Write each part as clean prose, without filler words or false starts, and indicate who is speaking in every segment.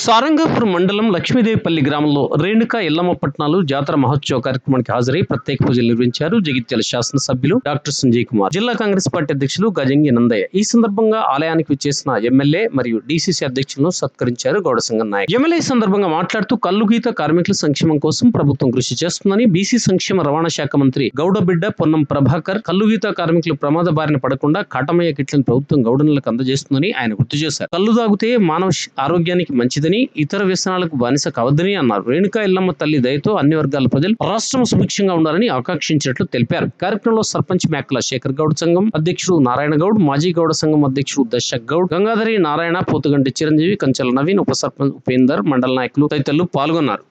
Speaker 1: సారంగాపూర్ మండలం లక్ష్మీదేవిపల్లి గ్రామంలో రేణుకా ఎల్లమ్మ పట్నాలు జాతర మహోత్సవ కార్యక్రమానికి హాజరై ప్రత్యేక పూజలు నిర్వహించారు జగిత్యాల శాసనసభ్యులు డాక్టర్ సంజయ్ కుమార్, జిల్లా కాంగ్రెస్ పార్టీ అధ్యక్షులు గజంగి నందయ్య. ఈ సందర్భంగా ఆలయానికి విచ్చేసిన ఎమ్మెల్యే మరియు డీసీసీ అధ్యక్షులను సత్కరించారు గౌడసంగం నాయక్. ఎమ్మెల్యే సందర్భంగా మాట్లాడుతూ కల్లుగీత కార్మికుల సంక్షేమం కోసం ప్రభుత్వం కృషి చేస్తుందని, బీసీ సంక్షేమ రవాణా శాఖ మంత్రి గౌడబిడ్డ పొన్నం ప్రభాకర్ కల్లుగీత కార్మికులు ప్రమాద బారిన పడకుండా కాటమయ్య కిట్లను ప్రభుత్వం గౌడనులకు అందజేస్తుందని ఆయన గుర్తు చేశారు. కల్లు తాగితే మానవ ఆరోగ్యానికి మంచిదని, ఇతర వ్యసనాలకు బానిస కావద్దని అన్నారు. రేణుకా ఎల్లమ్మ తల్లి దయతో అన్ని వర్గాల ప్రజలు రాష్ట్రం సుభిక్షంగా ఉండాలని ఆకాంక్షించినట్లు తెలిపారు. కార్యక్రమంలో సర్పంచ్ మేకల శేఖర్ గౌడ్ సంఘం అధ్యక్షుడు నారాయణ గౌడ్, మాజీ గౌడ సంఘం అధ్యక్షుడు దశక్ గౌడ్, గంగాధరి నారాయణ, పోతుగంటి చిరంజీవి, కంచెల నవీన్, ఉప సర్పంచ్ ఉపేందర్, మండల నాయకులు తదితరులు పాల్గొన్నారు.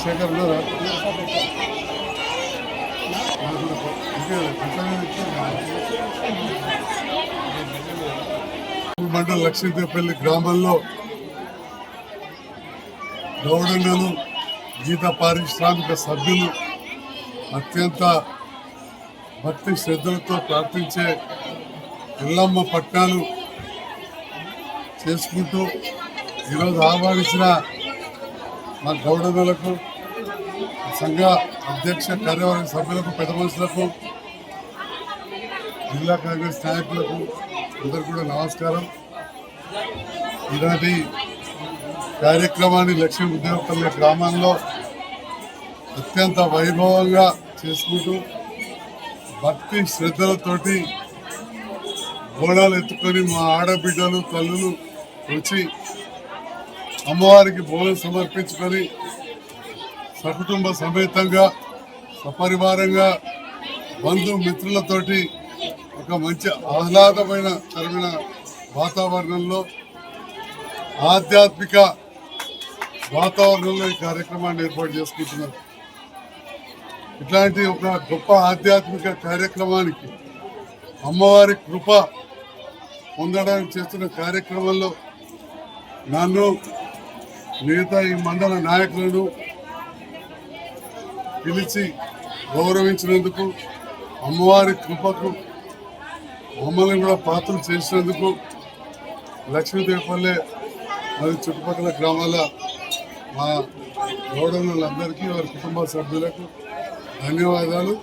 Speaker 2: శేఖర్ మండల లక్ష్మీదేవిపల్లి గ్రామంలో గౌడన్నలు, గీత పారిశ్రామిక సభ్యులు అత్యంత భక్తి శ్రద్ధలతో ప్రార్థించే ఎల్లమ్మ పట్నాలు చేసుకుంటూ ఈరోజు ఆహ్వానించిన మా గౌడన్నలకు, సంఘ అధ్యక్ష కార్యవర్గ సభ్యులకు, పెద్ద మనుషులకు, జిల్లా కాంగ్రెస్ నాయకులకు అందరు కూడా నమస్కారం. ఈనాటి కార్యక్రమాన్ని లక్ష్మీదేవిపల్లి గ్రామంలో అత్యంత వైభవంగా చేసుకుంటూ భక్తి శ్రద్ధలతోటి గోడాలు ఎత్తుకొని మా ఆడబిడ్డలు తల్లులు వచ్చి అమ్మవారికి భోజనం సమర్పించుకొని సకుటుంబ సమేతంగా సపరివారంగా బంధుమిత్రులతోటి ఒక మంచి ఆహ్లాదమైన తరమైన వాతావరణంలో, ఆధ్యాత్మిక వాతావరణంలో ఈ కార్యక్రమాన్ని ఏర్పాటు చేసుకుంటున్నారు. ఇట్లాంటి ఒక గొప్ప ఆధ్యాత్మిక కార్యక్రమానికి అమ్మవారి కృప పొందడానికి చేస్తున్న కార్యక్రమంలో నన్ను, మిగతా ఈ మండల నాయకులను పిలిచి గౌరవించినందుకు, అమ్మవారి కృపకు మమ్మల్ని కూడా పాత్రలు చేసినందుకు లక్ష్మీదేవిపల్లె మరియు చుట్టుపక్కల గ్రామాల మా గౌడనులందరికీ, వారి కుటుంబ సభ్యులకు ధన్యవాదాలు.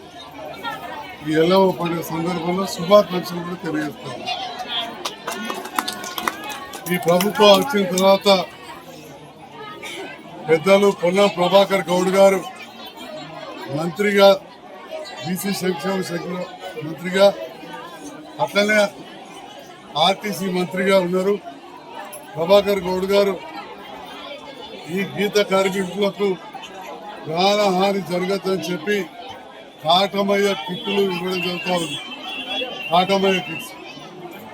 Speaker 2: ఈ ఎల్లమ్మ పండుగ సందర్భంలో శుభాకాంక్షలు కూడా తెలియజేస్తాను. ఈ ప్రభుత్వం వచ్చిన తర్వాత పెద్దలు పొన్నం ప్రభాకర్ గౌడ్ గారు మంత్రిగా, బీసీ సంక్షేమ శాఖ మంత్రిగా, అట్లనే ఆర్టీసీ మంత్రిగా ఉన్నారు. ప్రభాకర్ గౌడ్ గారు ఈ గీత కార్మికులకు ప్రాణహాని జరగద్దని చెప్పి కాటమయ్య కిట్లు ఇవ్వడం జరుగుతూ ఉంది. కాటమయ్య కిట్స్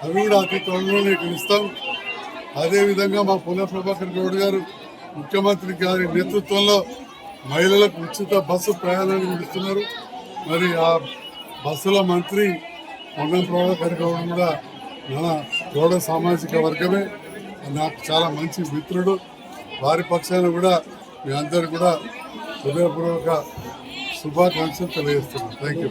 Speaker 2: అవి కూడా అతి త్వరలోనే ఇస్తాం. అదేవిధంగా మా పొన్నం ప్రభాకర్ గౌడ్ గారు ముఖ్యమంత్రి గారి నేతృత్వంలో మహిళలకు ఉచిత బస్సు ప్రయాణాన్ని ఇస్తున్నారు. మరి ఆ బస్సుల మంత్రి పొన్నం ప్రభాకర్ గౌడ్ కూడా మన గౌడ సామాజిక వర్గమే, నాకు చాలా మంచి మిత్రుడు. వారి పక్షాన కూడా మీ అందరు కూడా హృదయపూర్వక శుభాకాంక్షలు తెలియజేస్తున్నాను. Thank you.